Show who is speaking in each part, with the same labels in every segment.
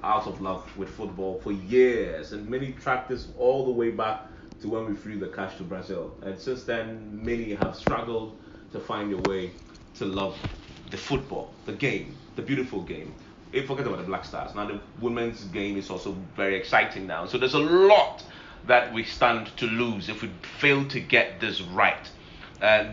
Speaker 1: out of love with football for years, and many tracked this all the way back to when we flew the cash to Brazil. And since then, many have struggled to find a way to love the football, the game, the beautiful game. Forget about the Black Stars. Now the women's game is also very exciting now. So there's a lot that we stand to lose if we fail to get this right.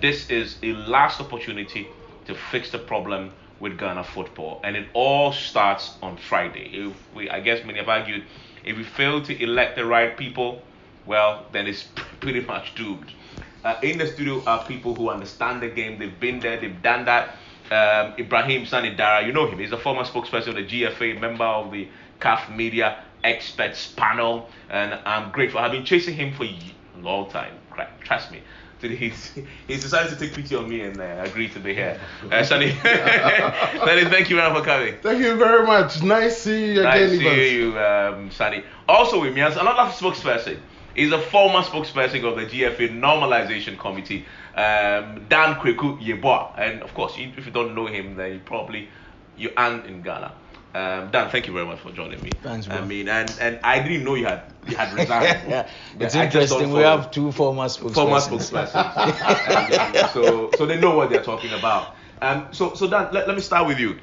Speaker 1: This is a last opportunity to fix the problem with Ghana football, and it all starts on Friday. I guess many have argued, if we fail to elect the right people, well, then it's pretty much doomed. In the studio are people who understand the game. They've been there. They've done that. Ibrahim Sanni Darra, you know him. He's a former spokesperson of the GFA, member of the CAF Media Experts Panel, and I'm grateful. I've been chasing him for a long time. Trust me. He's decided to take pity on me and agree to be here. Sanni, Sanni, thank you very much for coming.
Speaker 2: Thank you very much. Nice seeing you again.
Speaker 1: Nice seeing you, Sanni. Also with me as another spokesperson. He's a former spokesperson of the GFA Normalization Committee, Kwaku Yeboah. And of course, if you don't know him, then you aren't in Ghana. Dan, thank you very much for joining me.
Speaker 3: Thanks, bro.
Speaker 1: I mean, and I didn't know you had resigned.
Speaker 3: Yeah, it's interesting. We have two former spokespersons.
Speaker 1: So they know what they're talking about. So Dan, let me start with you.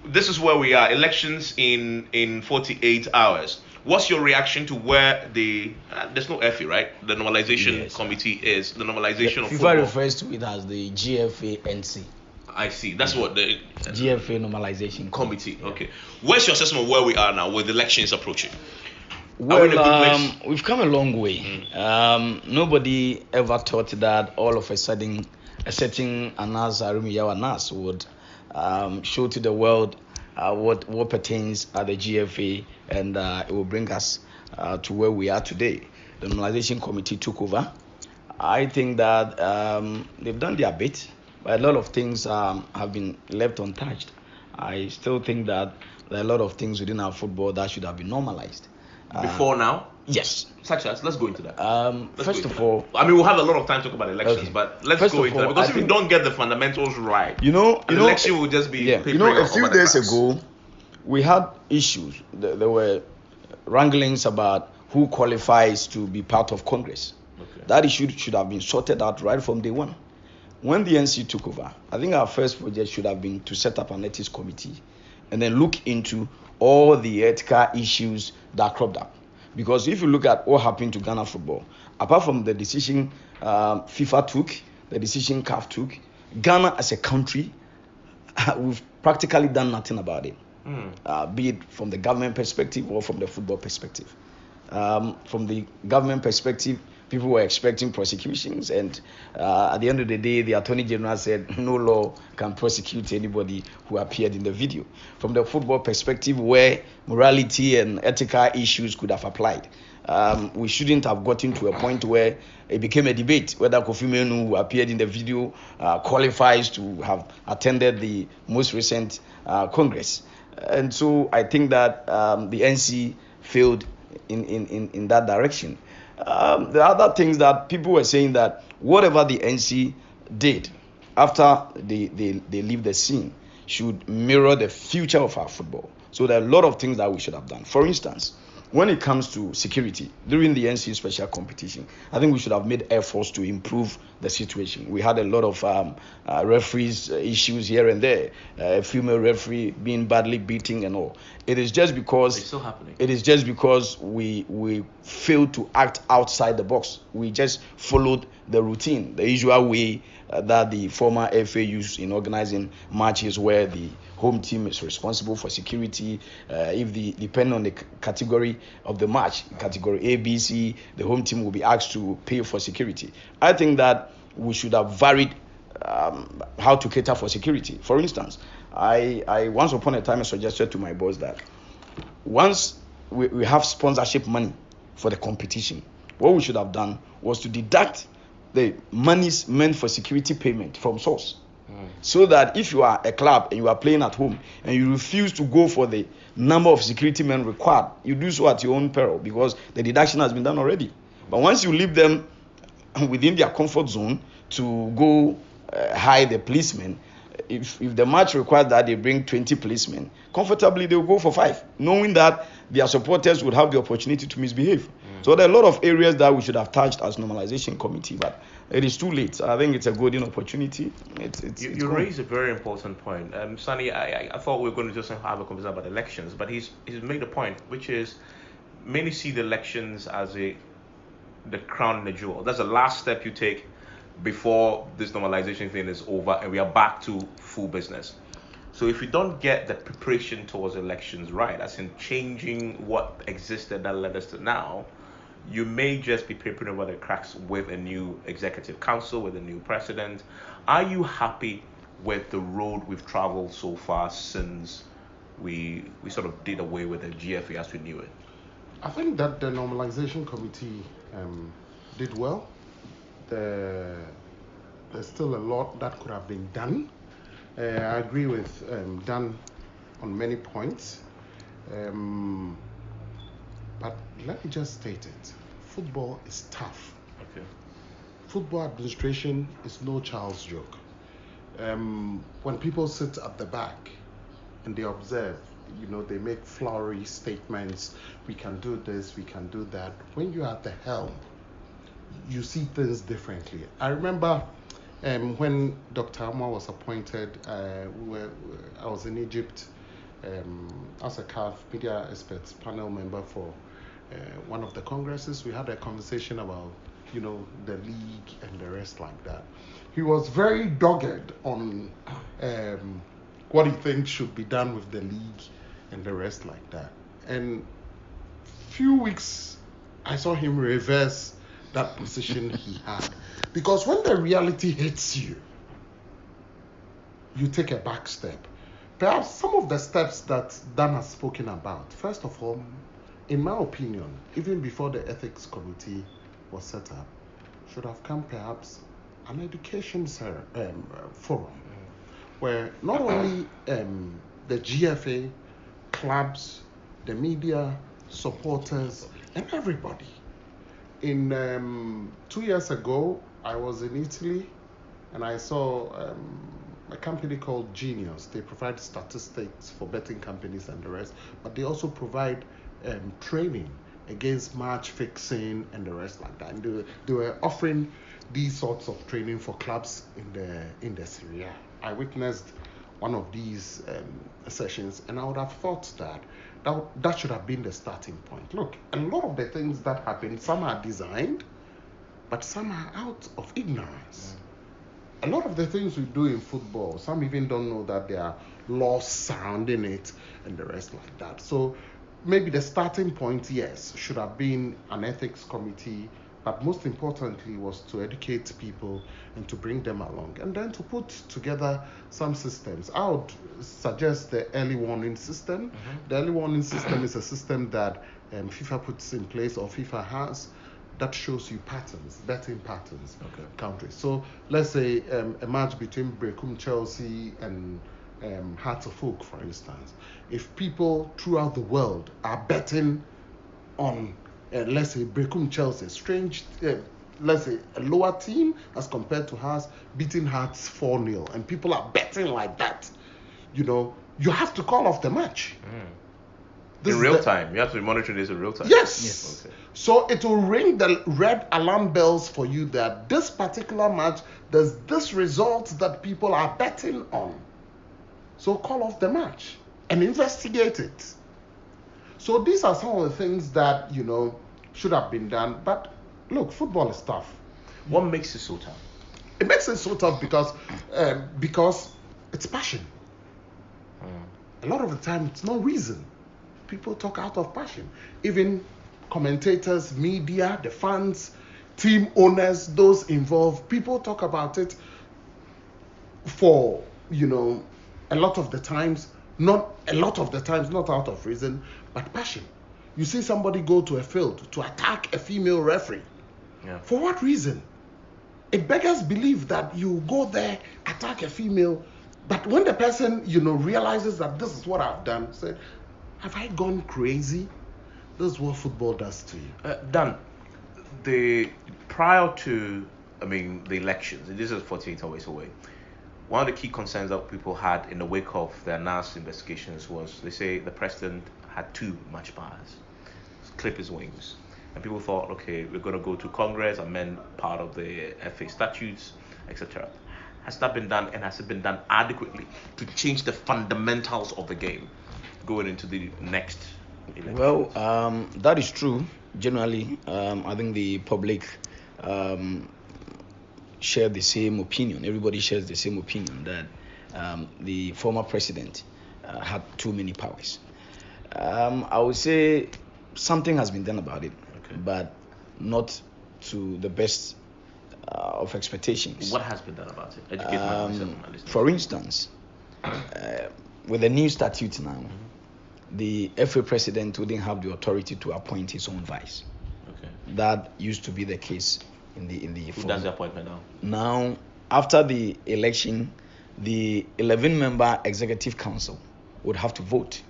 Speaker 1: This is where we are. Elections in 48 hours. What's your reaction to where there's no FE, right? The normalization committee is the normalization of football.
Speaker 3: FIFA refers to it as the GFA-NC.
Speaker 1: I see. That's what the
Speaker 3: GFA normalization
Speaker 1: committee. Okay. Where's your assessment of where we are now with elections approaching?
Speaker 3: Well, we've come a long way. Nobody ever thought that all of a sudden a certain Anas Arimiyawa Nas would show to the world what pertains at the GFA, and it will bring us to where we are today. The normalization committee took over. I think that they've done their bit, but a lot of things have been left untouched. I still think that there are a lot of things within our football that should have been normalized.
Speaker 1: Before now?
Speaker 3: Yes.
Speaker 1: Such as, let's go into that.
Speaker 3: First of all,
Speaker 1: I mean, we'll have a lot of time to talk about elections, but let's go into that. Because if we don't get the fundamentals right,
Speaker 3: the
Speaker 1: election will just be
Speaker 3: a few days ago, we had issues. There were wranglings about who qualifies to be part of Congress. Okay. That issue should have been sorted out right from day one. When the NC took over, I think our first project should have been to set up an ethics committee and then look into all the ethical issues that cropped up. Because if you look at what happened to Ghana football, apart from the decision FIFA took, the decision CAF took, Ghana as a country, we've practically done nothing about it. Be it from the government perspective or from the football perspective. From the government perspective, people were expecting prosecutions, and at the end of the day, the Attorney General said no law can prosecute anybody who appeared in the video. From the football perspective, where morality and ethical issues could have applied, we shouldn't have gotten to a point where it became a debate whether Kofi Menu, who appeared in the video, qualifies to have attended the most recent Congress. And so I think that the NC failed in that direction. The other things that people were saying that whatever the NC did after they leave the scene should mirror the future of our football. So there are a lot of things that we should have done. For instance, when it comes to security, during the NC special competition, I think we should have made efforts to improve the situation. We had a lot of referees issues here and there, a female referee being badly beaten and all. It is just because
Speaker 1: it's still happening.
Speaker 3: It is just because we failed to act outside the box. We just followed the routine, the usual way that the former FA used in organizing matches, where the home team is responsible for security. Depending on the category of the match, category A, B, C, the home team will be asked to pay for security. I think that we should have varied how to cater for security. For instance, I once upon a time suggested to my boss that once we have sponsorship money for the competition, what we should have done was to deduct the monies meant for security payment from source. So that if you are a club and you are playing at home and you refuse to go for the number of security men required, you do so at your own peril because the deduction has been done already. But once you leave them within their comfort zone to go hire the policemen, if the match requires that they bring 20 policemen, comfortably they will go for 5, knowing that their supporters would have the opportunity to misbehave. So there are a lot of areas that we should have touched as normalization committee, but it is too late. I think it's a golden opportunity.
Speaker 1: You raised a very important point. Sanni, I thought we were going to just have a conversation about elections, but he's made a point, which is many see the elections as the crown and the jewel. That's the last step you take before this normalization thing is over and we are back to full business. So if you don't get the preparation towards elections right, as in changing what existed that led us to now, you may just be papering over the cracks with a new executive council, with a new president. Are you happy with the road we've traveled so far since we sort of did away with the GFA as we knew it?
Speaker 2: I think that the normalization committee did well. There's still a lot that could have been done. I agree with Dan on many points. But let me just state it. Football is tough.
Speaker 1: Okay.
Speaker 2: Football administration is no child's joke. When people sit at the back and they observe, they make flowery statements. We can do this, we can do that. When you're at the helm, you see things differently. I remember when Dr. Amma was appointed, I was in Egypt as a CAF media experts panel member for one of the congresses. We had a conversation about, the league and the rest like that. He was very dogged on what he thinks should be done with the league and the rest like that. And few weeks, I saw him reverse that position he had. Because when the reality hits you, you take a back step. Perhaps some of the steps that Dan has spoken about, first of all, in my opinion, even before the ethics committee was set up, should have come perhaps an education forum where not only the GFA, clubs, the media, supporters, and everybody. In 2 years ago, I was in Italy and I saw a company called Genius. They provide statistics for betting companies and the rest, but they also provide training against match fixing and the rest like that. And they were offering these sorts of training for clubs in the Serie A. I witnessed one of these sessions, and I would have thought that should have been the starting point. Look, a lot of the things that happen, some are designed, but some are out of ignorance. A lot of the things we do in football, some even don't know that there are laws surrounding it and the rest like that. So maybe the starting point, yes, should have been an ethics committee, but most importantly was to educate people and to bring them along and then to put together some systems. I would suggest the early warning system. The early warning system is a system that FIFA puts in place, or FIFA has, that shows you patterns, betting patterns, countries. So let's say a match between Brecum Chelsea and Hearts of Oak, for instance. If people throughout the world are betting on let's say Brecum Chelsea, let's say a lower team as compared to Hearts, beating Hearts 4-0, and people are betting like that, you have to call off the match.
Speaker 1: In real time. You have to be monitoring this in real time.
Speaker 2: Yes.
Speaker 1: Okay.
Speaker 2: So it will ring the red alarm bells for you that this particular match, there's this result that people are betting on. So call off the match and investigate it. So these are some of the things that, should have been done. But look, football is tough.
Speaker 1: What makes it so tough?
Speaker 2: It makes it so tough because it's passion. A lot of the time, it's no reason. People talk out of passion. Even commentators, media, the fans, team owners, those involved, people talk about it for, a lot of the times, not out of reason, but passion. You see somebody go to a field to attack a female referee.
Speaker 1: Yeah.
Speaker 2: For what reason? It beggars belief that you go there, attack a female, but when the person, realizes that this is what I've done, say, have I gone crazy? This is what football does to you.
Speaker 1: Dan, prior to, the elections, this is 48 hours away, one of the key concerns that people had in the wake of the NAS investigations was they say the president had too much powers, clip his wings. And people thought, okay, we're going to go to Congress, amend part of the FA statutes, etc. Has that been done, and has it been done adequately to change the fundamentals of the game going into the next election?
Speaker 3: Well, that is true. Generally, I think the public share the same opinion. Everybody shares the same opinion that the former president had too many powers. I would say something has been done about it, but not to the best of expectations.
Speaker 1: What has been done about it? Educate myself.
Speaker 3: For instance, with the new statute now, the FA president wouldn't have the authority to appoint his own vice.
Speaker 1: Okay.
Speaker 3: That used to be the case in the
Speaker 1: Who does the appointment now?
Speaker 3: Now, after the election, the 11-member executive council would have to vote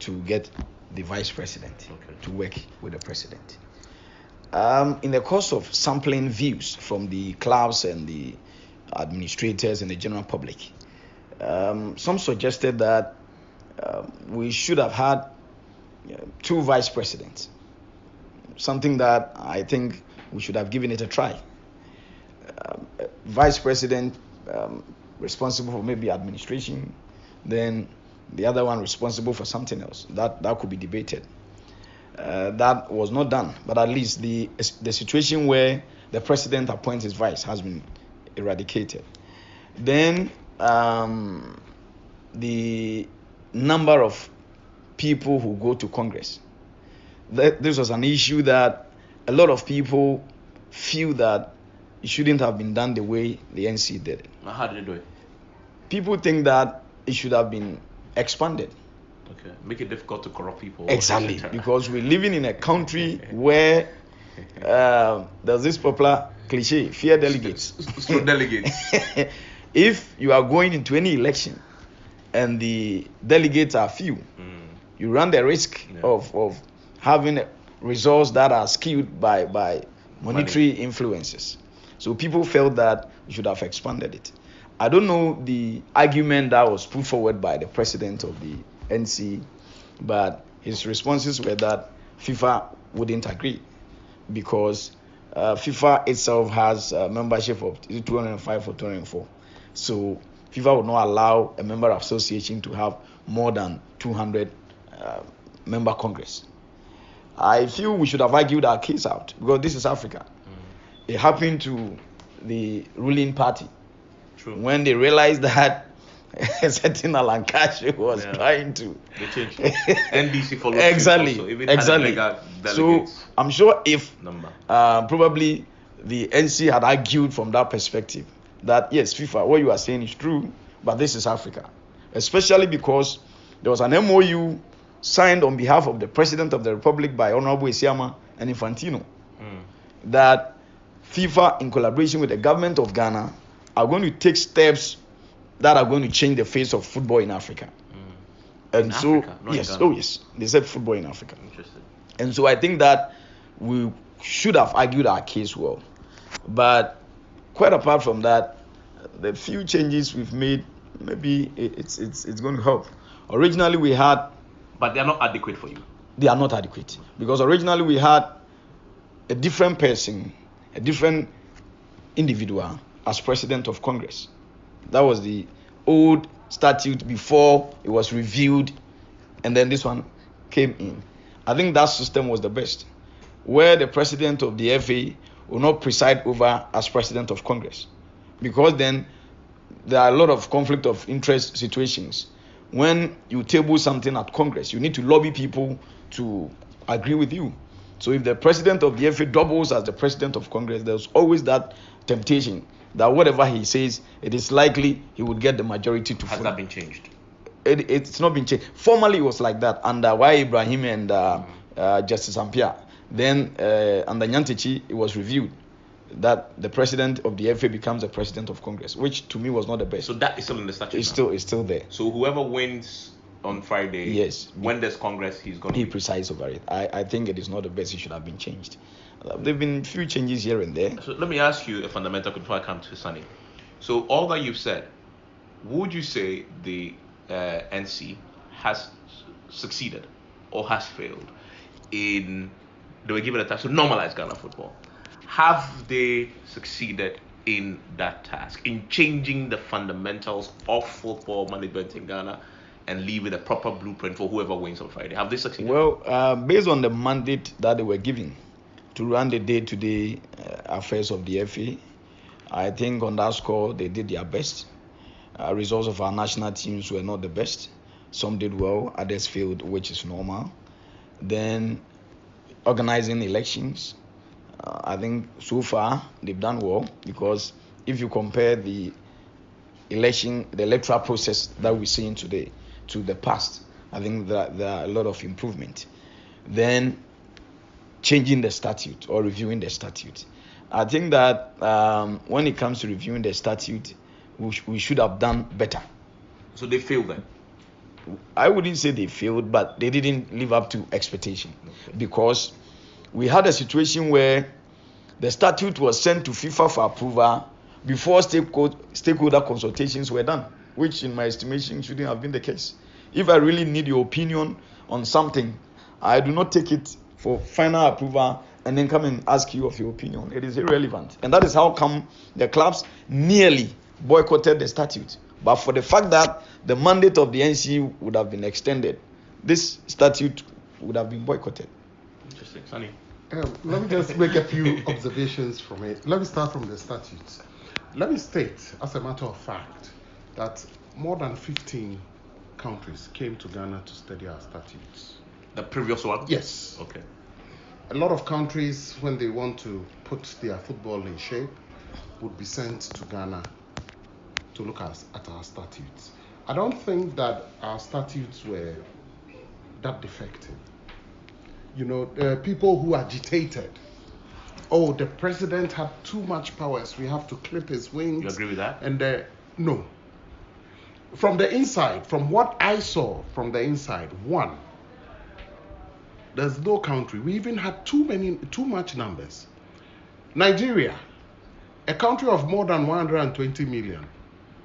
Speaker 3: to get the vice president to work with the president. In the course of sampling views from the clubs and the administrators and the general public, some suggested that we should have had two vice presidents, something that I think we should have given it a try. Vice president responsible for maybe administration, then the other one responsible for something else. That could be debated. That was not done, but at least the situation where the president appoints his vice has been eradicated. Then the number of people who go to Congress. This was an issue that a lot of people feel that it shouldn't have been done the way the NC did it.
Speaker 1: How did they do it?
Speaker 3: People think that it should have been expanded.
Speaker 1: Okay, make it difficult to corrupt people.
Speaker 3: Exactly, because we're living in a country where there's this popular cliche: fear delegates.
Speaker 1: So delegates.
Speaker 3: If you are going into any election and the delegates are few, you run the risk of having results that are skewed by monetary influences. So people felt that we should have expanded it. I don't know the argument that was put forward by the president of the NC, but his responses were that FIFA wouldn't agree because FIFA itself has a membership of 205 or 204. So FIFA would not allow a member association to have more than 200 member Congress. I feel we should have argued our case out because this is Africa. It happened to the ruling party.
Speaker 1: True.
Speaker 3: When they realized that a certain Alan Cash was trying to.
Speaker 1: They changed. NDC followed.
Speaker 3: Exactly. So I'm sure if probably the NC had argued from that perspective that yes, FIFA, what you are saying is true, but this is Africa, especially because there was an MOU signed on behalf of the President of the Republic by Honorable Isiama and Infantino that FIFA, in collaboration with the government of Ghana, are going to take steps that are going to change the face of football in Africa. And
Speaker 1: in
Speaker 3: so,
Speaker 1: Africa, not
Speaker 3: yes,
Speaker 1: in Ghana.
Speaker 3: yes, they said football in Africa.
Speaker 1: Interesting.
Speaker 3: And so I think that we should have argued our case well. But quite apart from that, the few changes we've made, maybe it's going to help. Originally we had...
Speaker 1: But they are not adequate for you.
Speaker 3: They are not adequate. Because originally we had a different person, a different individual as president of Congress. That was the old statute before it was reviewed, and then this one came in. I think that system was the best, where the president of the FA will not preside over as president of Congress, because then there are a lot of conflict of interest situations. When you table something at Congress, you need to lobby people to agree with you. So if the president of the FA doubles as the president of Congress, there's always that temptation that whatever he says, it is likely he would get the majority to follow.
Speaker 1: Has that been changed?
Speaker 3: It's not been changed. Formally, it was like that under Y. Ibrahim and Justice Ampia. Then under Nyantichi, it was reviewed that the president of the FA becomes the president of Congress, which to me was not the best.
Speaker 1: So that is still in the statute.
Speaker 3: It's still there.
Speaker 1: So whoever wins on Friday,
Speaker 3: yes,
Speaker 1: when there's Congress, he
Speaker 3: presides over it. I think it is not the best. It should have been changed. There have been few changes here and there.
Speaker 1: So let me ask you a fundamental question before I come to Sanni. So all that you've said, would you say the NC has succeeded or has failed in, they were given a task to normalize Ghana football? Have they succeeded in that task, in changing the fundamentals of football management in Ghana and leaving a proper blueprint for whoever wins on Friday? Have they succeeded?
Speaker 3: Well, based on the mandate that they were given to run the day-to-day affairs of the FA, I think on that score they did their best. Results of our national teams were not the best. Some did well, others failed, which is normal. Then organizing elections, I think so far they've done well, because if you compare the electoral process that we're seeing today to the past, I think that there are a lot of improvement. Then changing the statute or reviewing the statute. I think that when it comes to reviewing the statute, we should have done better.
Speaker 1: So they failed then?
Speaker 3: I wouldn't say they failed, but they didn't live up to expectation. Okay. Because we had a situation where the statute was sent to FIFA for approval before stakeholder consultations were done, which in my estimation shouldn't have been the case. If I really need your opinion on something, I do not take it for final approval and then come and ask you of your opinion. It is irrelevant. And that is how come the clubs nearly boycotted the statute. But for the fact that the mandate of the NC would have been extended, this statute would have been boycotted.
Speaker 1: Interesting. Sanni?
Speaker 2: Let me just make a few observations from it. Let me start from the statutes. Let me state, as a matter of fact, that more than 15 countries came to Ghana to study our statutes.
Speaker 1: The previous one?
Speaker 2: Yes.
Speaker 1: Okay.
Speaker 2: A lot of countries, when they want to put their football in shape, would be sent to Ghana to look at our statutes. I don't think that our statutes were that defective. You know, there are people who agitated. Oh, the president had too much powers. We have to clip his wings.
Speaker 1: You agree with that?
Speaker 2: And no. From the inside, from what I saw from the inside, one, there's no country. We even had too much numbers. Nigeria, a country of more than 120 million,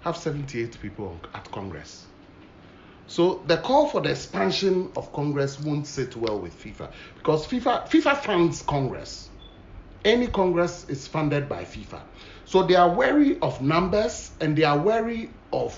Speaker 2: have 78 people at Congress. So the call for the expansion of Congress won't sit well with FIFA, because FIFA funds Congress. Any Congress is funded by FIFA. So they are wary of numbers, and they are wary of,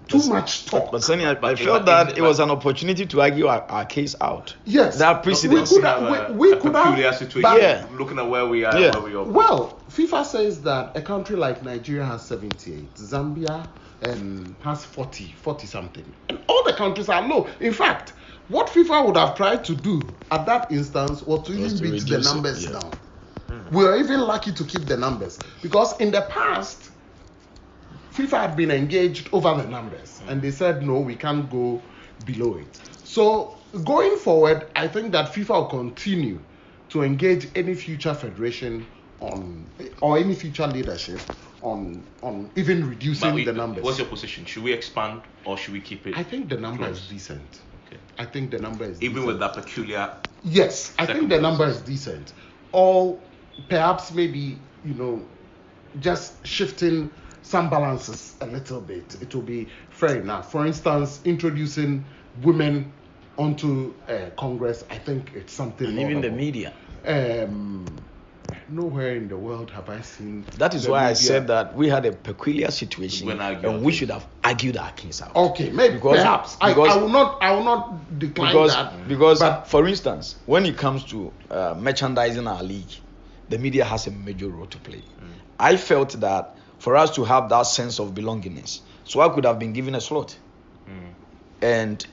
Speaker 2: too much talk.
Speaker 3: But Sanni, I felt that it was an opportunity to argue our case out.
Speaker 2: Yes.
Speaker 3: There are precedents.
Speaker 2: We could have
Speaker 1: peculiar situation.
Speaker 3: Yeah.
Speaker 1: Looking at where we are,
Speaker 3: Yeah.
Speaker 1: where we are.
Speaker 2: Well, FIFA says that a country like Nigeria has 78, Zambia has 40 something, and all the countries are low. In fact, what FIFA would have tried to do at that instance was to even beat the numbers down. We were even lucky to keep the numbers, because in the past, FIFA had been engaged over the numbers, and they said, no, we can't go below it. So going forward, I think that FIFA will continue to engage any future federation or any future leadership on even reducing the numbers.
Speaker 1: What's your position? Should we expand or should we keep it?
Speaker 2: I think the number
Speaker 1: close?
Speaker 2: is decent.
Speaker 1: Okay.
Speaker 2: I think the number is
Speaker 1: even
Speaker 2: decent.
Speaker 1: with that peculiar.
Speaker 2: Yes, I think the number is decent. Or perhaps maybe, just shifting some balances a little bit. It will be fair enough. For instance, introducing women onto Congress, I think it's something.
Speaker 3: And even the media.
Speaker 2: Nowhere in the world have I seen.
Speaker 3: That is why I said that we had a peculiar situation, and we should have argued our case out.
Speaker 2: Okay, maybe perhaps. I will not decline that.
Speaker 3: Because, for instance, when it comes to merchandising our league, the media has a major role to play. I felt that for us to have that sense of belongingness, Swag could have been given a slot and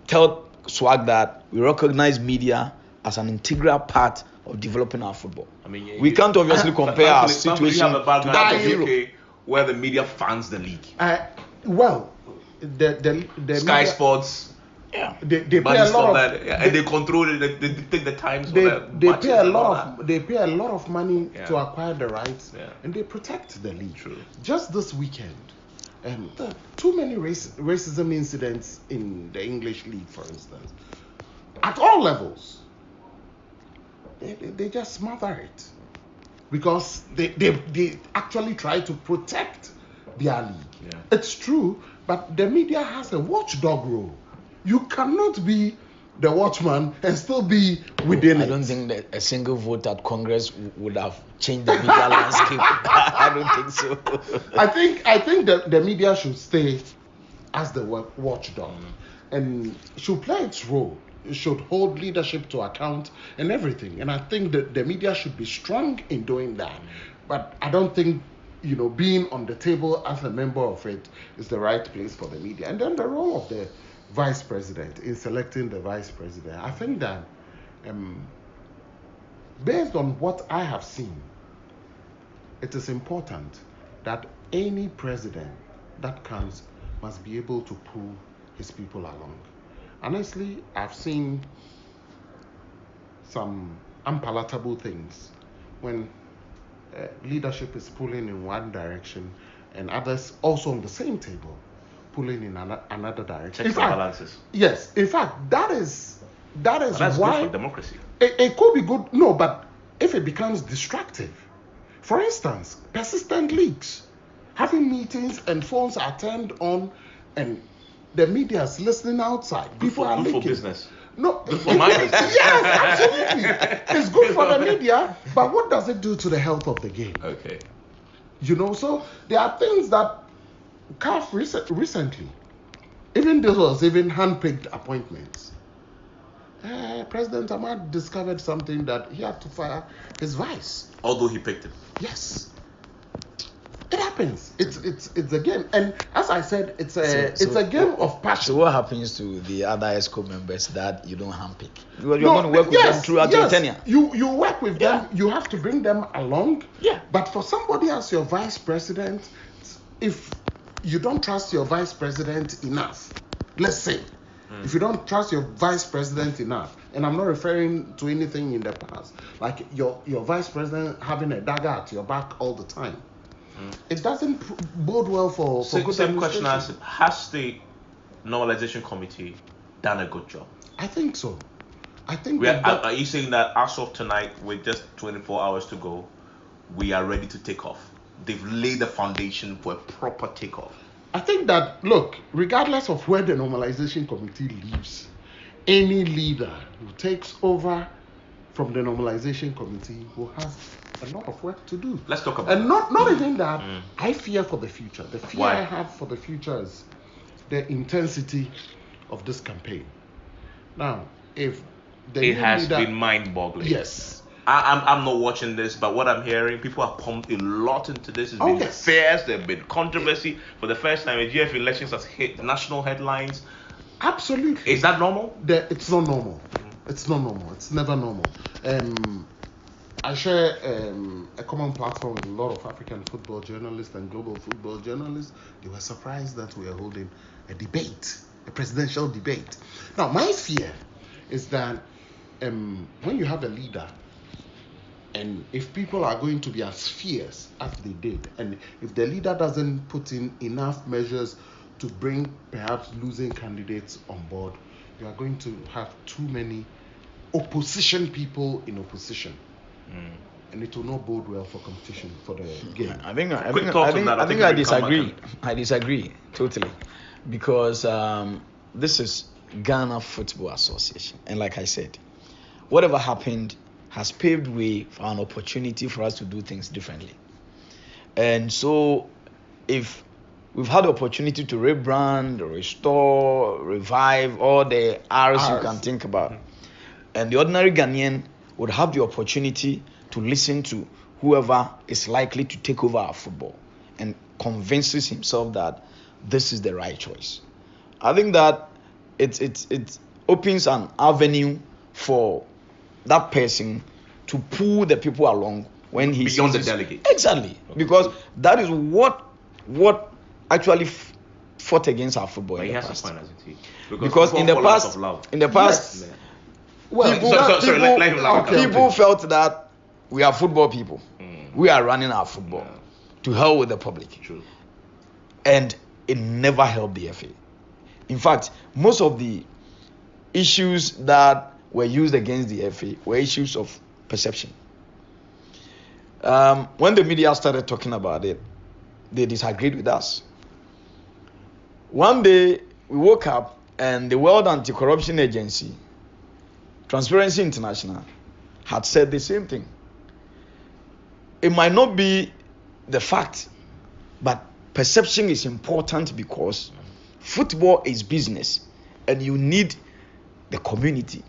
Speaker 3: tell Swag that we recognize media as an integral part of developing our football. I mean, we can't obviously compare our situation to that of Europe,
Speaker 1: where the media funds the league.
Speaker 2: The
Speaker 1: Sky
Speaker 2: media,
Speaker 1: Sports.
Speaker 2: Yeah, they pay a lot of that,
Speaker 1: and they control it. They take the times.
Speaker 2: They pay a lot of money to acquire the rights, and they protect the league.
Speaker 1: True.
Speaker 2: Just this weekend, too many racism incidents in the English league, for instance, at all levels. They just smother it. because they actually try to protect their league.
Speaker 1: Yeah.
Speaker 2: It's true, but the media has a watchdog role. You cannot be the watchman and still be within it.
Speaker 3: I don't think that a single vote at Congress would have changed the media landscape. I don't think so.
Speaker 2: I think that the media should stay as the watchdog and should play its role. It should hold leadership to account and everything. And I think that the media should be strong in doing that. But I don't think, being on the table as a member of it is the right place for the media. And then the role of the vice president in selecting the vice president. I think that based on what I have seen, it is important that any president that comes must be able to pull his people along. Honestly, I've seen some unpalatable things when leadership is pulling in one direction and others also on the same table pulling in another direction.
Speaker 1: Checks and balances.
Speaker 2: Yes, in fact, that is
Speaker 1: That's
Speaker 2: why
Speaker 1: good for democracy.
Speaker 2: it could be good. No, but if it becomes destructive, for instance, persistent leaks, having meetings and phones are turned on, and the media is listening outside. People are
Speaker 1: good
Speaker 2: leaking.
Speaker 1: for business.
Speaker 2: No,
Speaker 1: Good for my business.
Speaker 2: yes, absolutely. It's good for the media, but what does it do to the health of the game?
Speaker 1: Okay.
Speaker 2: So there are things that CAF recently, even this was even hand-picked appointments. President Ahmad discovered something that he had to fire his vice.
Speaker 1: Although he picked it.
Speaker 2: Yes, it happens. It's a game, and as I said, it's a game of passion.
Speaker 3: So what happens to the other ESCO members that you don't handpick? You're going to work with them throughout your tenure.
Speaker 2: You work with them. You have to bring them along.
Speaker 3: Yeah.
Speaker 2: But for somebody as your vice president, if you don't trust your vice president enough, let's say, if you don't trust your vice president enough, and I'm not referring to anything in the past, like your vice president having a dagger at your back all the time, it doesn't bode well for good
Speaker 1: Same question
Speaker 2: administration.
Speaker 1: as, has the normalization committee done a good job?
Speaker 2: I think so. I think
Speaker 1: Are you saying that as of tonight, with just 24 hours to go, we are ready to take off? They've laid the foundation for a proper takeoff.
Speaker 2: I think that, look, regardless of where the normalization committee leaves, any leader who takes over from the normalization committee will have a lot of work to do.
Speaker 1: Let's talk about
Speaker 2: And not even that, I fear for the future. The fear
Speaker 1: Why?
Speaker 2: I have for the future is the intensity of this campaign. Now, if the
Speaker 1: it
Speaker 2: new
Speaker 1: has
Speaker 2: leader,
Speaker 1: been mind-boggling.
Speaker 2: yes.
Speaker 1: I'm not watching this, but what I'm hearing, people have pumped a lot into this. It's been
Speaker 2: yes.
Speaker 1: fairs, there's been controversy. For the first time, the GF elections has hit national headlines.
Speaker 2: Absolutely.
Speaker 1: Is that normal?
Speaker 2: It's not normal. It's not normal. It's never normal. I share a common platform with a lot of African football journalists and global football journalists. They were surprised that we are holding a debate, a presidential debate. Now, my fear is that when you have a leader, and if people are going to be as fierce as they did, and if the leader doesn't put in enough measures to bring perhaps losing candidates on board, you are going to have too many opposition people in opposition. And it will not bode well for competition for the game.
Speaker 3: I think I disagree. I disagree totally, because this is Ghana Football Association, and like I said, whatever happened has paved way for an opportunity for us to do things differently. And so, if we've had the opportunity to rebrand, restore, revive all the R's you can think about, and the ordinary Ghanaian would have the opportunity to listen to whoever is likely to take over our football and convinces himself that this is the right choice. I think that it opens an avenue for that person to pull the people along when he
Speaker 1: beyond the
Speaker 3: sees
Speaker 1: delegate.
Speaker 3: Exactly, because that is what actually fought against our football.
Speaker 1: But
Speaker 3: in
Speaker 1: he
Speaker 3: the
Speaker 1: has
Speaker 3: past.
Speaker 1: to find as a team.
Speaker 3: Because in the past,
Speaker 2: Yes. Well,
Speaker 3: people felt that we are football people. We are running our football. To hell with the public.
Speaker 1: True.
Speaker 3: And it never helped the FA. In fact, most of the issues that were used against the FA were issues of perception. When the media started talking about it, they disagreed with us. One day we woke up and the World Anti-Corruption Agency, Transparency International, had said the same thing. It might not be the fact, but perception is important because football is business and you need the community,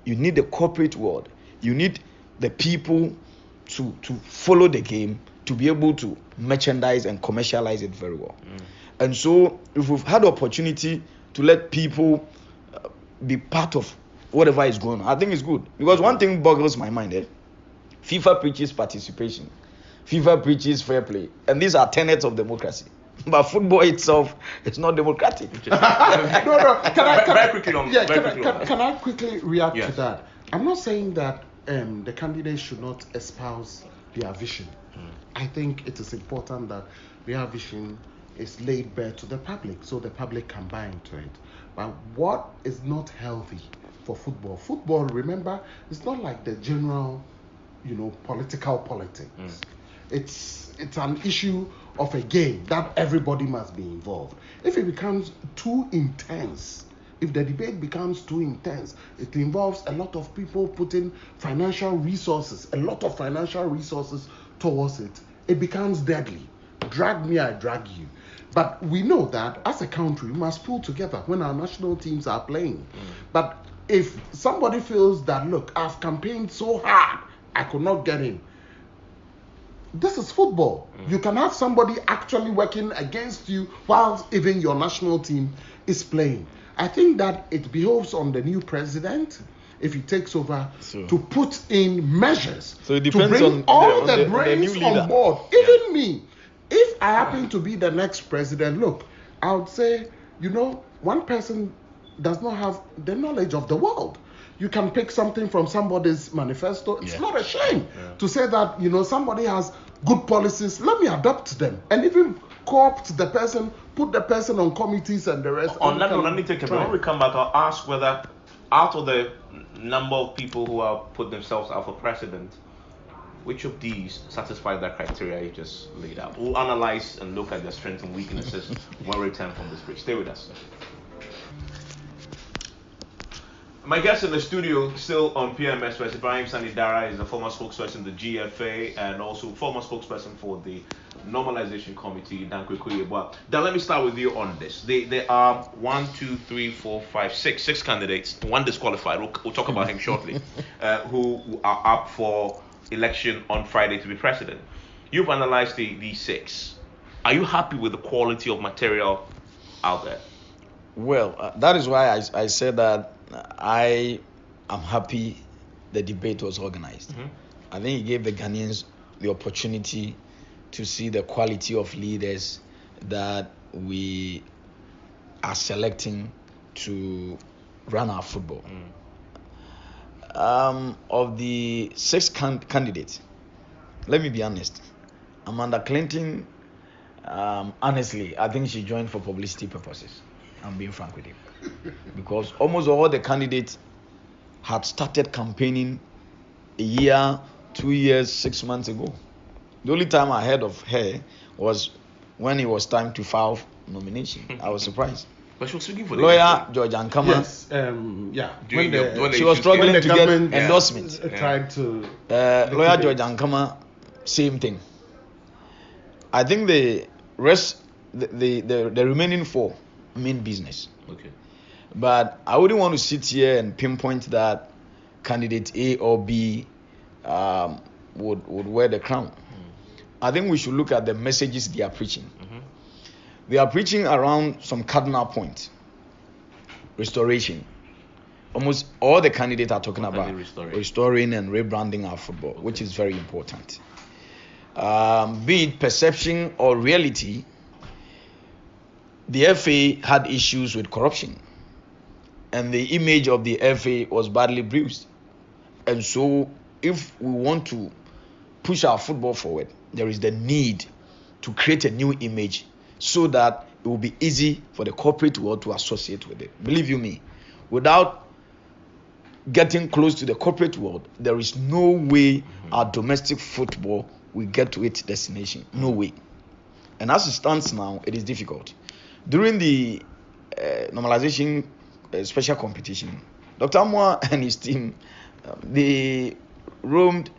Speaker 3: you need the corporate world, you need the people to follow the game to be able to merchandise and commercialize it very well. And so if we've had the opportunity to let people be part of whatever is going on, I think it's good. Because one thing boggles my mind, FIFA preaches participation, FIFA preaches fair play, and these are tenets of democracy. But football itself is not democratic.
Speaker 2: No. Can I quickly react
Speaker 1: Yes.
Speaker 2: to that? I'm not saying that the candidates should not espouse their vision. I think it is important that their vision is laid bare to the public so the public can buy into it. But what is not healthy for football? Football, remember, it's not like the general, political politics. It's an issue of a game that everybody must be involved. If it becomes too intense, if the debate becomes too intense, it involves a lot of people putting financial resources, towards it. It becomes deadly. Drag me, I drag you. But we know that as a country, we must pull together when our national teams are playing. But if somebody feels that, look, I've campaigned so hard, I could not get in. This is football. You can have somebody actually working against you while even your national team is playing. I think that it behoves on the new president, if he takes over, to put in measures
Speaker 3: So it
Speaker 2: to
Speaker 3: depends
Speaker 2: bring
Speaker 3: on
Speaker 2: all
Speaker 3: the
Speaker 2: brains
Speaker 3: new leader.
Speaker 2: on board. Even me, if I happen to be the next president, look, I would say, one person does not have the knowledge of the world. You can pick something from somebody's manifesto. It's not a shame to say that, somebody has good policies. Let me adopt them and even co-opt the person, put the person on committees and the rest.
Speaker 1: On that note, let me take a break. When we come back, I'll ask whether out of the number of people who have put themselves out for president, which of these satisfy that criteria you just laid out? We'll analyze and look at their strengths and weaknesses when we return from this break. Stay with us. My guest in the studio, still on PMS, was Ibrahim Sanni Darra, is a former spokesperson of the GFA and also former spokesperson for the Normalization Committee, Kwaku Yeboah. Then let me start with you on this. There are 6 candidates, one disqualified. We'll talk about him shortly, who are up for election on Friday to be president. You've analyzed these 6. Are you happy with the quality of material out there?
Speaker 3: Well, that is why I said that I am happy the debate was organized. I think it gave the Ghanaians the opportunity to see the quality of leaders that we are selecting to run our football. Of the 6 candidates, let me be honest, Amanda Clinton, honestly, I think she joined for publicity purposes. I'm being frank with you. Because almost all the candidates had started campaigning a year, 2 years, 6 months ago. The only time I heard of her was when it was time to file nomination. I was surprised.
Speaker 1: But she was speaking for the
Speaker 3: lawyer George Ankama.
Speaker 2: Yes,
Speaker 1: When
Speaker 3: she was struggling to get endorsements.
Speaker 2: Tried to.
Speaker 3: Lawyer George Ankama, same thing. I think the rest, the remaining 4 mean business.
Speaker 1: Okay.
Speaker 3: But I wouldn't want to sit here and pinpoint that candidate A or B would wear the crown. I think we should look at the messages they are preaching. They are preaching around some cardinal points. Restoration. Almost all the candidates are talking about restoring and rebranding our football, which is very important. Be it perception or reality, the FA had issues with corruption, and the image of the FA was badly bruised. And so, if we want to push our football forward, there is the need to create a new image so that it will be easy for the corporate world to associate with it. Believe you me, without getting close to the corporate world, there is no way our domestic football we get to its destination. No way. And as it stands now, it is difficult. During the normalization special competition, Dr. Amwa and his team, they roamed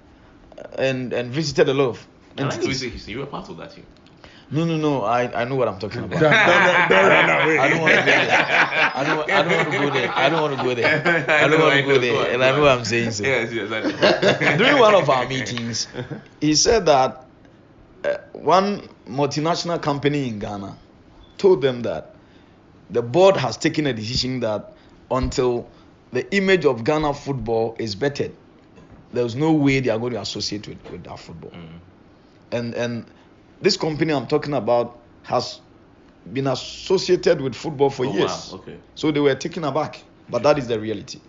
Speaker 3: and visited a lot of entities.
Speaker 1: You were part of that team.
Speaker 3: No. I know what I'm talking about.
Speaker 2: Don't run away.
Speaker 3: I don't want to go there. I don't want to go there. And I know what I'm saying. So.
Speaker 1: Yes, I know.
Speaker 3: During one of our meetings, he said that one multinational company in Ghana told them that the board has taken a decision that until the image of Ghana football is bettered, there's no way they are going to associate with that football. And this company I'm talking about has been associated with football for years.
Speaker 1: Wow. Okay.
Speaker 3: So they were taken aback, but that is the reality.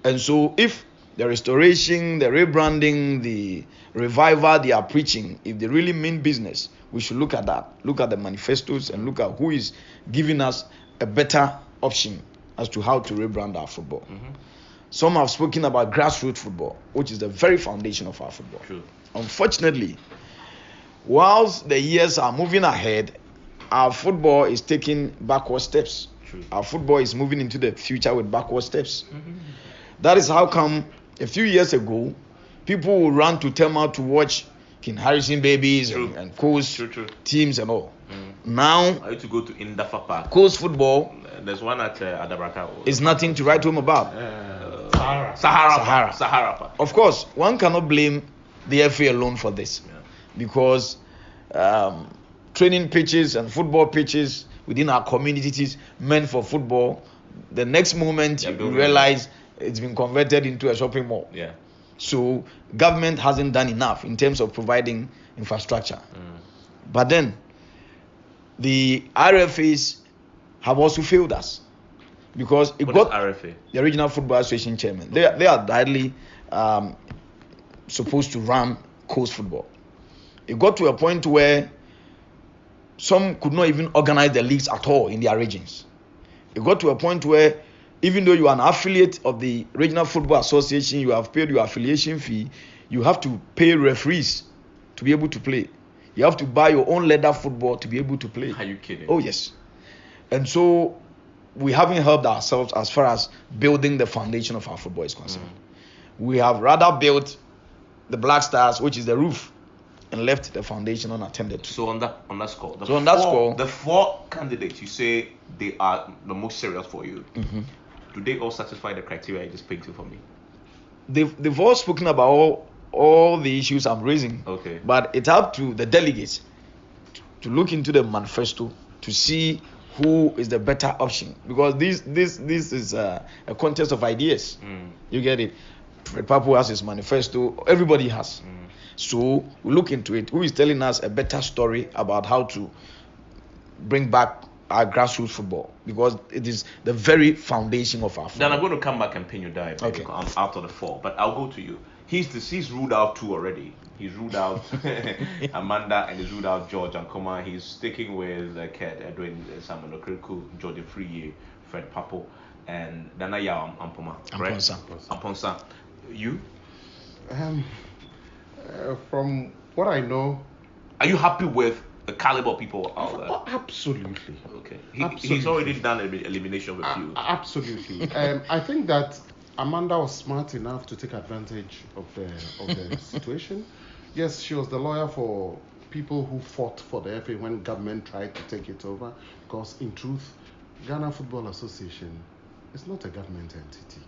Speaker 3: And so if the restoration, the rebranding, the revival they are preaching, if they really mean business, we should look at that. Look at the manifestos and look at who is giving us a better option as to how to rebrand our football. Some have spoken about grassroots football, which is the very foundation of our football.
Speaker 1: True.
Speaker 3: Unfortunately, whilst the years are moving ahead, our football is taking backward steps.
Speaker 1: True.
Speaker 3: Our football is moving into the future with backward steps. That is how come a few years ago, people will run to Tema to watch King Harrison babies and coast teams and all. Now,
Speaker 1: I used to go to Indafa Park.
Speaker 3: coast football
Speaker 1: There's one at Adabraka.
Speaker 3: is nothing to write home about.
Speaker 1: Sahara Park.
Speaker 3: Of course, one cannot blame the FA alone for this, because training pitches and football pitches within our communities meant for football, the next moment you realize it's been converted into a shopping mall.
Speaker 1: Yeah.
Speaker 3: So government hasn't done enough in terms of providing infrastructure. But then the RFAs have also failed us, because it
Speaker 1: What
Speaker 3: got
Speaker 1: is RFA?
Speaker 3: the Regional Football Association chairman. They are directly supposed to run coast football. It got to a point where some could not even organize the leagues at all in their regions. It got to a point where even though you are an affiliate of the Regional Football Association, you have paid your affiliation fee, you have to pay referees to be able to play. You have to buy your own leather football to be able to play.
Speaker 1: Are you kidding?
Speaker 3: Oh, yes. And so we haven't helped ourselves as far as building the foundation of our football is concerned. We have rather built the Black Stars, which is the roof, and left the foundation unattended.
Speaker 1: So on that score,
Speaker 3: the
Speaker 1: 4 candidates you say they are the most serious for you. Do they all satisfy the criteria you just painted for me?
Speaker 3: They've all spoken about all the issues I'm raising.
Speaker 1: Okay.
Speaker 3: But it's up to the delegates to look into the manifesto to see who is the better option, because this is a contest of ideas. You get it? Fred Papu has his manifesto. Everybody has. So we look into it. Who is telling us a better story about how to bring back our grassroots football, because it is the very foundation of our football.
Speaker 1: Then I'm going to come back and pin you down.
Speaker 3: Okay.
Speaker 1: I'm out of the 4, but I'll go to you. He's ruled out 2 already. He's ruled out Amanda, and he's ruled out George and Koma. He's sticking with Ked, Edwin, Simon Okriku, George Friye, Fred Papo, and Danaya Ampoma. Right? Amponsa. You?
Speaker 2: From what I know,
Speaker 1: are you happy with the caliber of people out there?
Speaker 2: Absolutely.
Speaker 1: Okay. He's already done an elimination with you.
Speaker 2: Absolutely. I think that Amanda was smart enough to take advantage of the situation. Yes, she was the lawyer for people who fought for the FA when government tried to take it over, because in truth, Ghana Football Association is not a government entity.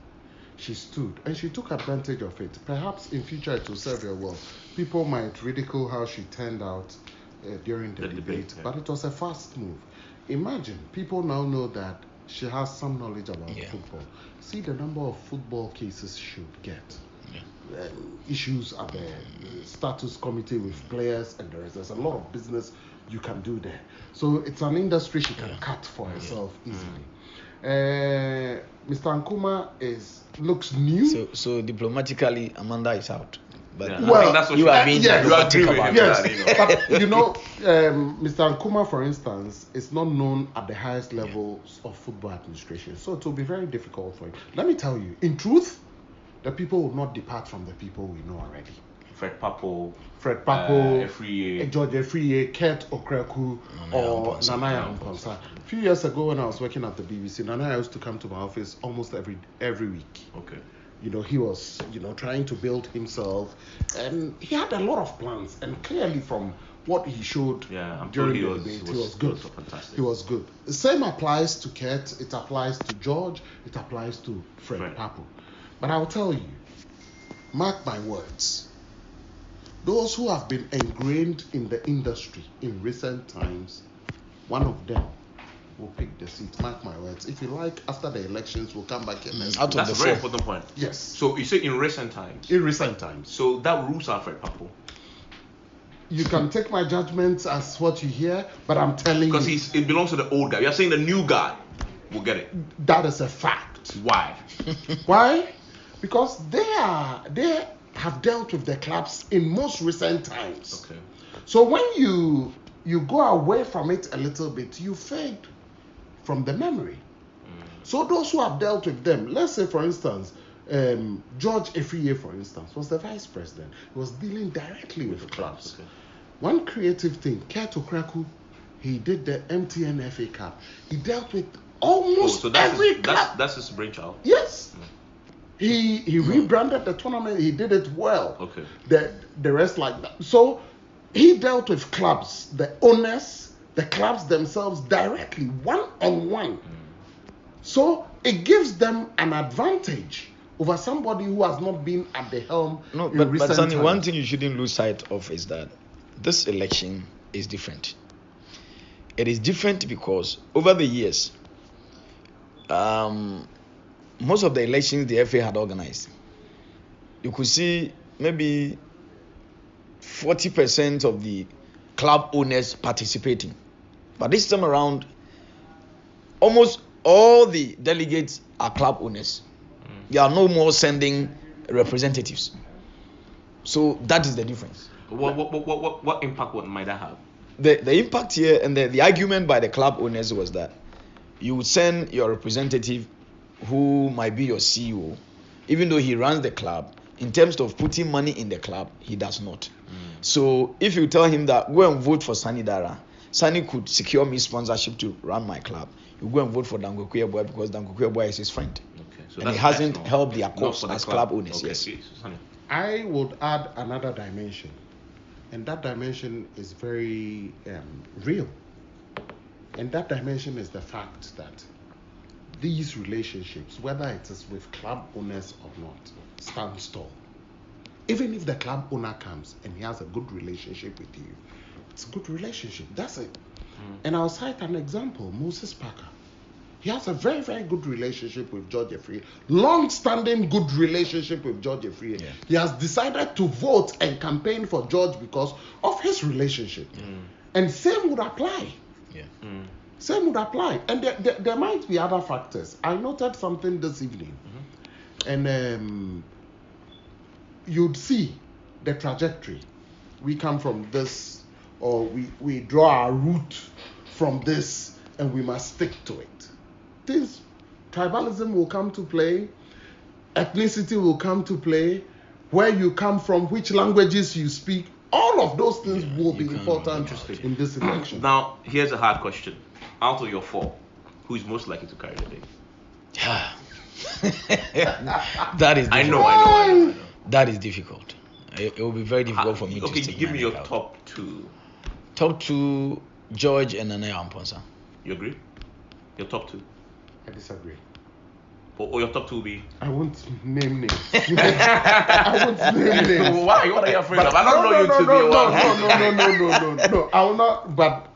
Speaker 2: She stood and she took advantage of it. Perhaps in future it will serve her well. People might ridicule how she turned out during the debate, but it was a fast move. Imagine, people now know that she has some knowledge about football. See the number of football cases she would get. Issues at the status committee with players and the rest. There's a lot of business you can do there. So it's an industry she can cut for herself easily. Mr. Nkrumah looks new.
Speaker 3: So diplomatically, Amanda is out. But
Speaker 2: well,
Speaker 1: that's what
Speaker 3: you are being diplomatic about it.
Speaker 2: Yes, but you know, Mr. Nkrumah, for instance, is not known at the highest levels of football administration, so it will be very difficult for him. Let me tell you, in truth, the people will not depart from the people we know already.
Speaker 1: Fred Papo,
Speaker 2: George Efriye, Kurt Okraku, or Nanaya Mponsa. A few years ago when I was working at the BBC, Nanaya used to come to my office almost every week.
Speaker 1: Okay.
Speaker 2: He was, trying to build himself, and he had a lot of plans. And clearly, from what he showed during the debate, he was good. He was good. The same applies to Kurt. It applies to George. It applies to Fred Papo. But I'll tell you, mark my words. Those who have been ingrained in the industry in recent times, one of them will pick the seat. Mark my words. If you like, after the elections, we'll come back and
Speaker 1: that's a very important point.
Speaker 2: Yes.
Speaker 1: So you say in recent times.
Speaker 2: In recent times.
Speaker 1: So that rules out Fred Papo.
Speaker 2: You can take my judgments as what you hear, but I'm telling you.
Speaker 1: Because it belongs to the old guy. You're saying the new guy will get it.
Speaker 2: That is a fact.
Speaker 1: Why?
Speaker 2: Why? Because they have dealt with the clubs in most recent times.
Speaker 1: Okay.
Speaker 2: So when you go away from it a little bit, you fade from the memory. So those who have dealt with them, let's say for instance, George Efriye, for instance, was the vice president. He was dealing directly with clubs.
Speaker 1: Okay.
Speaker 2: One creative thing, Kurt Okraku, he did the MTN FA Cup. He dealt with almost every club.
Speaker 1: That's his brainchild.
Speaker 2: Yes. He rebranded the tournament. He did it well.
Speaker 1: Okay.
Speaker 2: The rest like that. So he dealt with clubs, the owners, the clubs themselves directly, one-on-one. So it gives them an advantage over somebody who has not been at the helm.
Speaker 3: No, but Sanni, one thing you shouldn't lose sight of is that this election is different. It is different because over the years, most of the elections the FA had organized, you could see maybe 40% of the club owners participating. But this time around, almost all the delegates are club owners. They are no more sending representatives. So that is the difference.
Speaker 1: What impact might that have?
Speaker 3: The impact here and the argument by the club owners was that you would send your representative who might be your CEO, even though he runs the club. In terms of putting money in the club, he does not. So if you tell him that go and vote for Sanni Darra, Sanni could secure me sponsorship to run my club. You go and vote for Kwaku Yeboah because Kwaku Yeboah is his friend. Okay, so and he hasn't helped their cause as club owners.
Speaker 1: Okay,
Speaker 3: yes.
Speaker 2: I would add another dimension, and that dimension is very real. And that dimension is the fact that these relationships, whether it is with club owners or not, stand tall. Even if the club owner comes and he has a good relationship with you, it's a good relationship. That's it. And I'll cite an example, Moses Parker. He has a very, very good relationship with George Efriye. Long-standing good relationship with George Efriye. Yeah. He has decided to vote and campaign for George because of his relationship. And same would apply.
Speaker 3: Yeah.
Speaker 2: Same would apply. And there might be other factors. I noted something this evening. And you'd see the trajectory. We come from this, or we draw our route from this, and we must stick to it. This tribalism will come to play, ethnicity will come to play, where you come from, which languages you speak, all of those things will be important in this election.
Speaker 1: Now, here's a hard question. Out of your four, who is most likely to carry the day?
Speaker 3: That is difficult.
Speaker 1: I know.
Speaker 3: That is difficult. It will be very difficult for me to stick.
Speaker 1: Okay, give me your top two.
Speaker 3: Top two, George and Nanaya Mponsa.
Speaker 1: You agree? Your top two?
Speaker 2: I disagree.
Speaker 1: Or your top two will be?
Speaker 2: I won't name names. I won't name names.
Speaker 1: Why? What are you afraid of? I don't know you to be one.
Speaker 2: No. I will not, but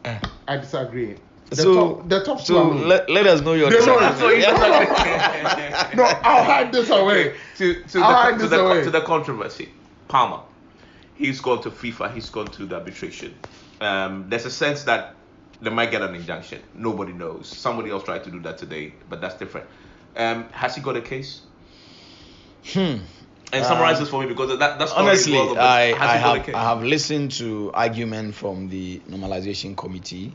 Speaker 2: I disagree. The top two.
Speaker 3: So let us know your
Speaker 2: No, I'll hide this away.
Speaker 1: To the controversy. Palmer. He's gone to FIFA. He's gone to the arbitration. There's a sense that they might get an injunction. Nobody knows. Somebody else tried to do that today, but that's different. Has he got a case? And summarize this for me, because that's
Speaker 3: honestly, I have listened to argument from the Normalization Committee.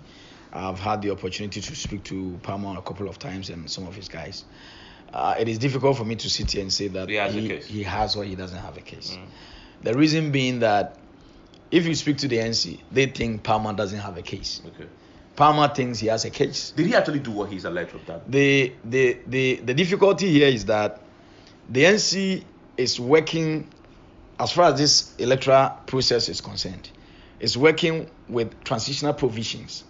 Speaker 3: I've had the opportunity to speak to Palmer a couple of times and some of his guys. It is difficult for me to sit here and say that he has or he doesn't have a case. The reason being that if you speak to the NC, they think Palmer doesn't have a case.
Speaker 1: Okay.
Speaker 3: Palmer thinks he has a case.
Speaker 1: Did he actually do what he's alleged of that?
Speaker 3: The difficulty here is that the NC is working, as far as this electoral process is concerned, is working with transitional provisions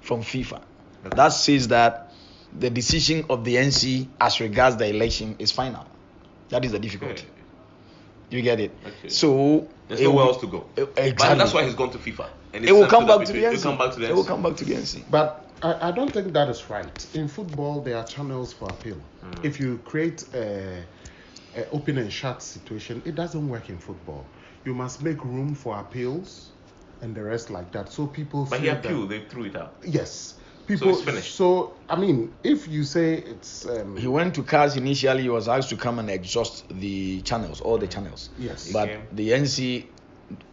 Speaker 3: from FIFA.
Speaker 1: Okay.
Speaker 3: That says that the decision of the NC as regards the election is final. That is the difficulty.
Speaker 1: Okay.
Speaker 3: You get it?
Speaker 1: Okay.
Speaker 3: So
Speaker 1: there's nowhere else to go.
Speaker 3: Exactly.
Speaker 1: But that's why he's gone to FIFA. And
Speaker 3: It will come back to the NC.
Speaker 1: It will come back to the NC.
Speaker 3: It will come back to the NC.
Speaker 2: But I don't think that is right. In football, there are channels for appeal. If you create a open and shut situation, it doesn't work in football. You must make room for appeals and the rest like that. So people.
Speaker 1: But he appealed. They threw it out.
Speaker 2: Yes. People.
Speaker 1: So it's finished.
Speaker 2: So I mean, if you say it's.
Speaker 3: He went to CAS initially. He was asked to come and exhaust the channels, all the channels.
Speaker 2: Yes.
Speaker 3: But the NC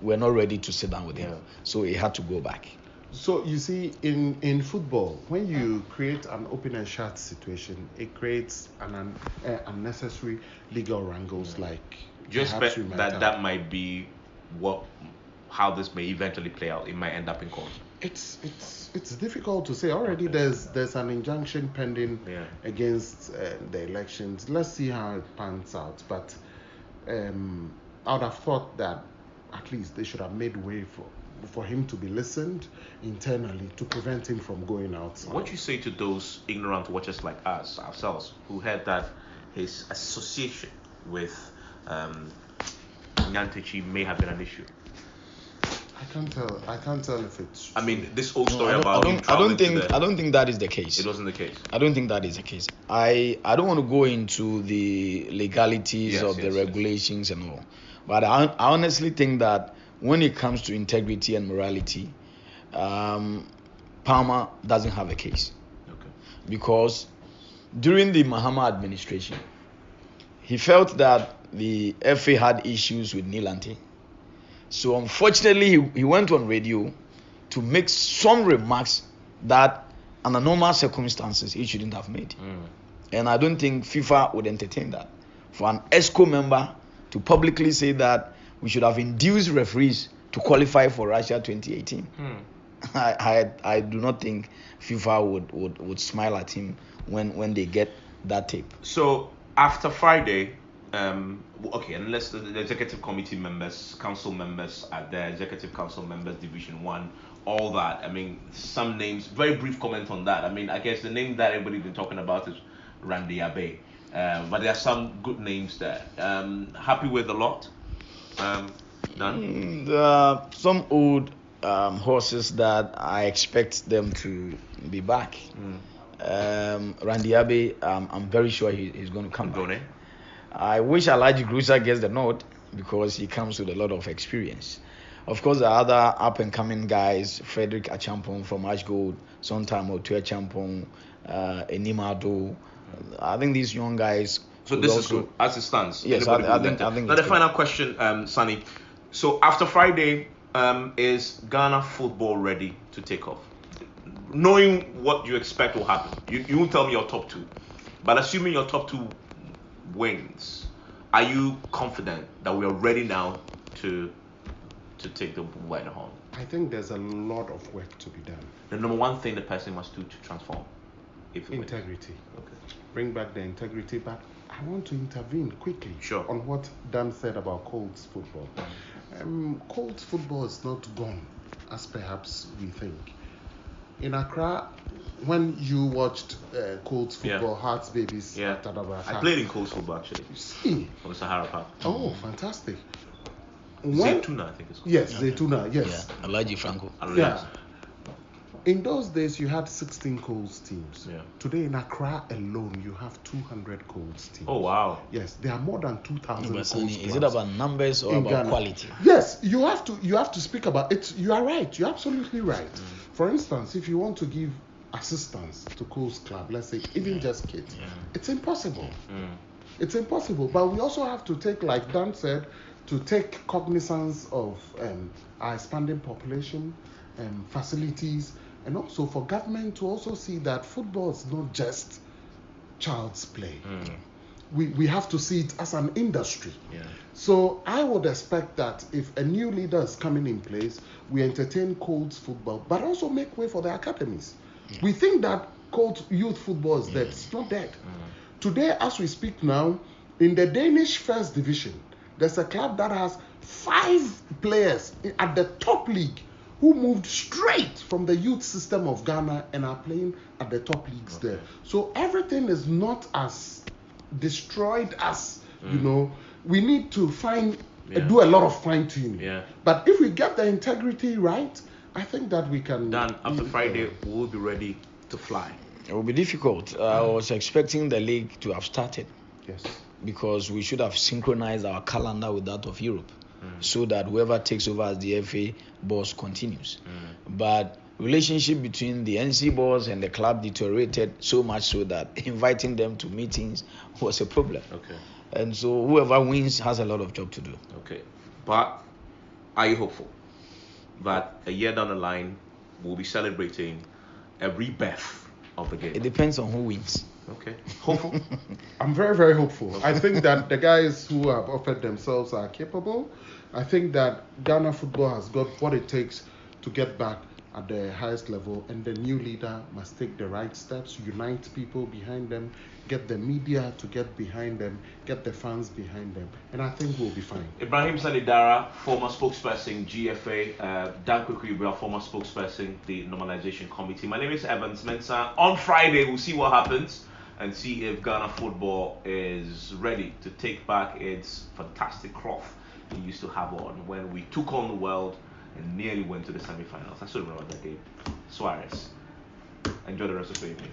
Speaker 3: were not ready to sit down with him, so he had to go back.
Speaker 2: So you see, in football, when you create an open and shut situation, it creates an unnecessary legal wrangles. Like,
Speaker 1: do you expect that might be how this may eventually play out? It might end up in court.
Speaker 2: It's difficult to say. Already there's an injunction pending against the elections. Let's see how it pans out. But I would have thought that at least they should have made way for him to be listened internally to prevent him from going outside.
Speaker 1: What do you say to those ignorant watchers like us, ourselves, who heard that his association with Nyantechi may have been an issue?
Speaker 2: I can't tell if it's.
Speaker 1: I mean, this whole story about him
Speaker 3: I don't think that is the case.
Speaker 1: It wasn't the case.
Speaker 3: I don't think that is the case. I don't want to go into the legalities of the regulations and all, but I honestly think that when it comes to integrity and morality, Palmer doesn't have a case.
Speaker 1: Okay.
Speaker 3: Because during the Mahama administration, he felt that the FA had issues with Nilante. So unfortunately, he went on radio to make some remarks that under normal circumstances he shouldn't have made. And I don't think FIFA would entertain that. For an ESCO member to publicly say that we should have induced referees to qualify for Russia 2018. I do not think FIFA would smile at him when they get that tape.
Speaker 1: So after Friday, unless the executive committee members, council members are there, executive council members, Division 1, all that. I mean, some names, very brief comment on that. I mean, I guess the name that everybody's been talking about is Randy Abe. But there are some good names there. Happy with a lot? Done?
Speaker 3: Some old horses that I expect them to be back. Randy Abe, I'm very sure he's going to come back. I wish Alhaji Grusa gets the nod because he comes with a lot of experience. Of course, there are other up-and-coming guys, Frederick Achampong from Ashgold, sometime Otu Achampong, Enimado. I think these young guys.
Speaker 1: So this is good as it stands.
Speaker 3: Yes, I think.
Speaker 1: Now the final question, Sanni. So after Friday, is Ghana football ready to take off? Knowing what you expect will happen, you won't tell me your top two, but assuming your top two wins, are you confident that we are ready now to take the bull by the horn?
Speaker 2: I think there's a lot of work to be done.
Speaker 1: The number one thing the person must do to transform,
Speaker 2: integrity.
Speaker 1: Okay.
Speaker 2: Bring back the integrity back. I want to intervene quickly on what Dan said about Colts football. Colts football is not gone as perhaps we think. In Accra, when you watched Colts football, Hearts Babies,
Speaker 1: I played in Colts football actually.
Speaker 2: You see?
Speaker 1: On Sahara Park.
Speaker 2: Oh, fantastic.
Speaker 1: Zaytuna, I think it's called.
Speaker 2: Yes, Zaytuna, yes.
Speaker 3: Yeah, Alhaji Franco.
Speaker 2: Yeah. In those days, you had 16 Colts teams.
Speaker 1: Yeah.
Speaker 2: Today in Accra alone, you have 200 Colts teams.
Speaker 1: Oh, wow.
Speaker 2: Yes, there are more than 2,000 Colts clubs.
Speaker 3: Is it about numbers or about quality?
Speaker 2: Yes, you have to speak about it. You are right. You're absolutely right. For instance, if you want to give assistance to Colts club, let's say even just kids, it's impossible. It's impossible. But we also have to take, like Dan said, to take cognizance of our expanding population, facilities, and also for government to also see that football is not just child's play. we have to see it as an industry.
Speaker 1: Yeah.
Speaker 2: So I would expect that if a new leader is coming in place, we entertain Colts football, but also make way for the academies. We think that Colts youth football is dead. It's not dead. Today, as we speak now, in the Danish first division, there's a club that has 5 players at the top league who moved straight from the youth system of Ghana and are playing at the top leagues there. So everything is not as destroyed as, we need to do a lot of fine tuning.
Speaker 1: Yeah.
Speaker 2: But if we get the integrity right, I think that we can.
Speaker 1: Dan, after Friday, we'll be ready to fly.
Speaker 3: It will be difficult. I was expecting the league to have started.
Speaker 2: Yes.
Speaker 3: Because we should have synchronized our calendar with that of Europe, so that whoever takes over as the FA boss continues. But relationship between the NC boss and the club deteriorated so much so that inviting them to meetings was a problem.
Speaker 1: Okay.
Speaker 3: And so whoever wins has a lot of job to do.
Speaker 1: Okay. But are you hopeful that a year down the line we'll be celebrating a rebirth of the game?
Speaker 3: It depends on who wins.
Speaker 1: Okay. Hopeful?
Speaker 2: I'm very, very hopeful. I think that the guys who have offered themselves are capable. I think that Ghana football has got what it takes to get back at the highest level, and the new leader must take the right steps, unite people behind them, get the media to get behind them, get the fans behind them, and I think we'll be fine.
Speaker 1: Ibrahim Sanni Darra, former spokesperson, GFA, Dan Kwaku Yeboah, former spokesperson, the Normalization Committee. My name is Evans Mensah. On Friday, we'll see what happens and see if Ghana football is ready to take back its fantastic cloth it used to have on when we took on the world and nearly went to the semi-finals. I still remember that game. Suarez. Enjoy the rest of the evening.